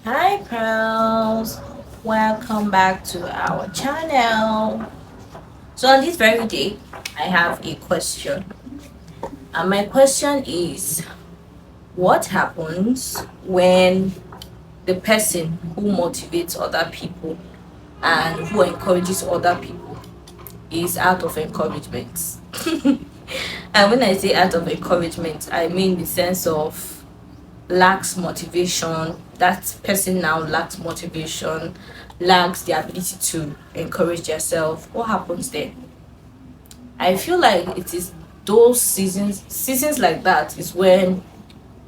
Hi, pals. Welcome back to our channel. So, on this very day, I have a question. And my question is, what happens when the person who motivates other people and who encourages other people is out of encouragement? And when I say out of encouragement, I mean the sense of lacks motivation. That person now lacks motivation, lacks the ability to encourage yourself. What happens there? I feel like it is those seasons like that is when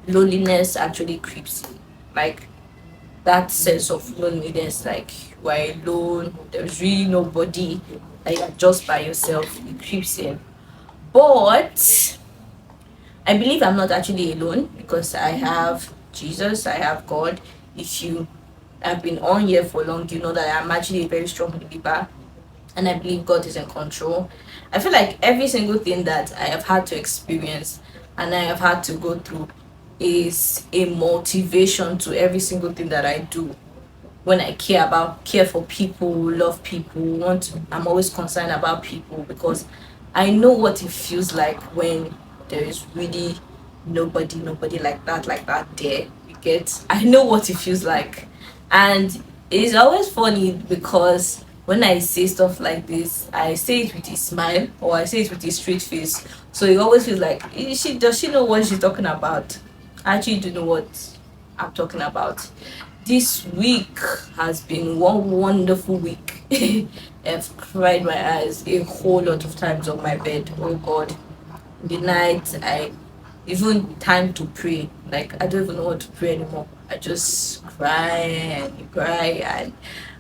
loneliness actually creeps in. Like that sense of loneliness, like you are alone, there's really nobody, like you're just by yourself, it creeps in. But I believe I'm not actually alone because I have Jesus, I have God. If you have been on here for long, you know that I'm actually a very strong believer and I believe God is in control. I feel like every single thing that I have had to experience and I have had to go through is a motivation to every single thing that I do. When I care for people, love people, I'm always concerned about people because I know what it feels like when there is really nobody like that there. You get I know what it feels like. And it's always funny because when I say stuff like this, I say it with a smile or I say it with a straight face. So it always feels like does she know what she's talking about? I actually do know what I'm talking about. This week has been one wonderful week. I've cried my eyes a whole lot of times on my bed. Oh God. In the night, I even time to pray. Like I don't even know what to pray anymore. I just cry and cry, and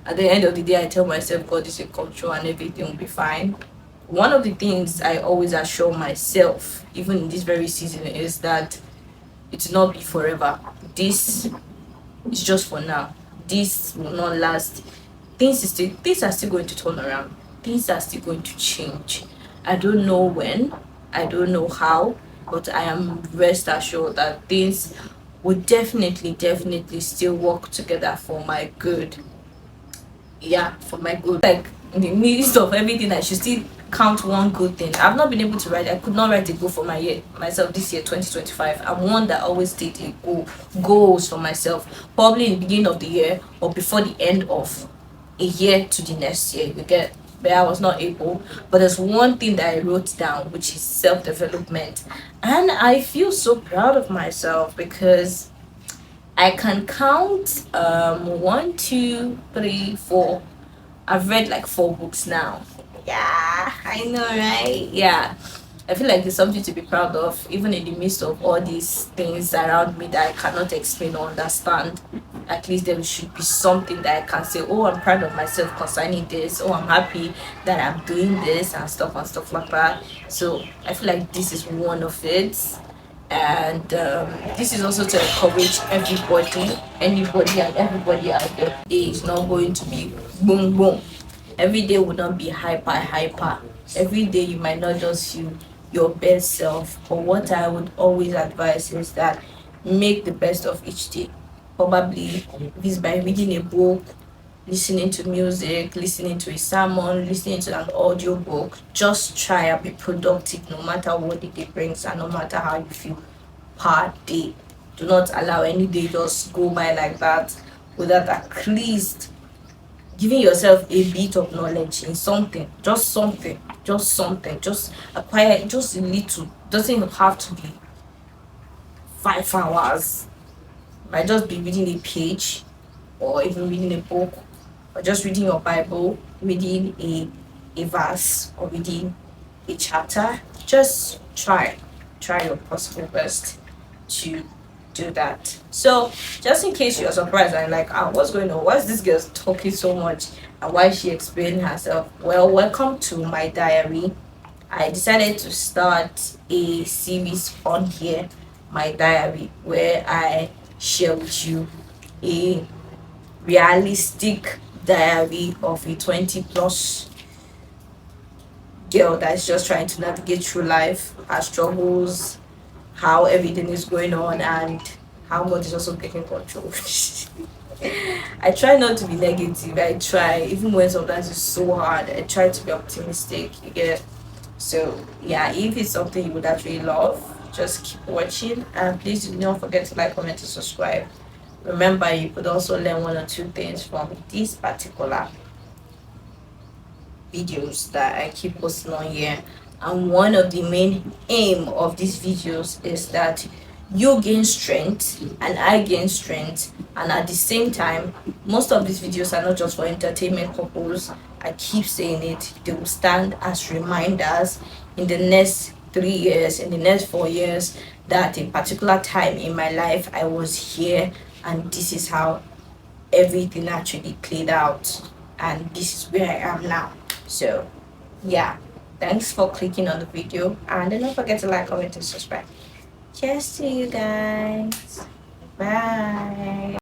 at the end of the day I tell myself God is in control and everything will be fine. One of the things I always assure myself, even in this very season, is that it will not be forever. This it's just for now. This will not last. Things are still going to turn around. Things are still going to change. I don't know when, I don't know how, but I am rest assured that things will definitely still work together for my good. Yeah, for my good. Like in the midst of everything, I should still count one good thing. I've not been able to write. I could not write a goal for myself this year, 2025. I'm one that always state a goals for myself, probably in the beginning of the year or before the end of a year to the next year. You get, but I was not able. But there's one thing that I wrote down, which is self development, and I feel so proud of myself because I can count one, two, three, four. I've read like four books now. Yeah, I know, right? Yeah. I feel like there's something to be proud of, even in the midst of all these things around me that I cannot explain or understand. At least there should be something that I can say, oh, I'm proud of myself concerning this. Oh, I'm happy that I'm doing this and stuff like that. So I feel like this is one of it. And this is also to encourage anybody and everybody out there. Day is not going to be boom boom. Every day will not be hyper. Every day you might not just feel your best self. But what I would always advise is that make the best of each day. Probably if it's by reading a book, listening to music, listening to a sermon, listening to an audio book. Just try and be productive no matter what the day brings and no matter how you feel per day. Do not allow any day just go by like that without at least giving yourself a bit of knowledge in something, just acquire just a little. Doesn't have to be 5 hours. Might just be reading a page or even reading a book or just reading your Bible, reading a verse or reading a chapter. Just try your possible best to do that. So, just in case you're surprised and like, what's going on? Why is this girl talking so much? And why is she explaining herself? Well, welcome to my diary. I decided to start a series on here, my diary, where I share with you a realistic diary of a 20 plus girl that's just trying to navigate through life, her struggles, how everything is going on, and how God is also taking control. I try not to be negative. I try, even when sometimes it's so hard, I try to be optimistic. You get. So yeah, if it's something you would actually love, just keep watching, and please do not forget to like, comment, and subscribe. Remember, you could also learn one or two things from this particular videos that I keep posting on here. And one of the main aim of these videos is that you gain strength and I gain strength, and at the same time, most of these videos are not just for entertainment purpose. I keep saying it, they will stand as reminders in the next 3 years, in the next 4 years, that a particular time in my life I was here, and this is how everything actually played out, and this is where I am now. So yeah, thanks for clicking on the video, and don't forget to like, comment, and subscribe. Cheers to you guys. Bye.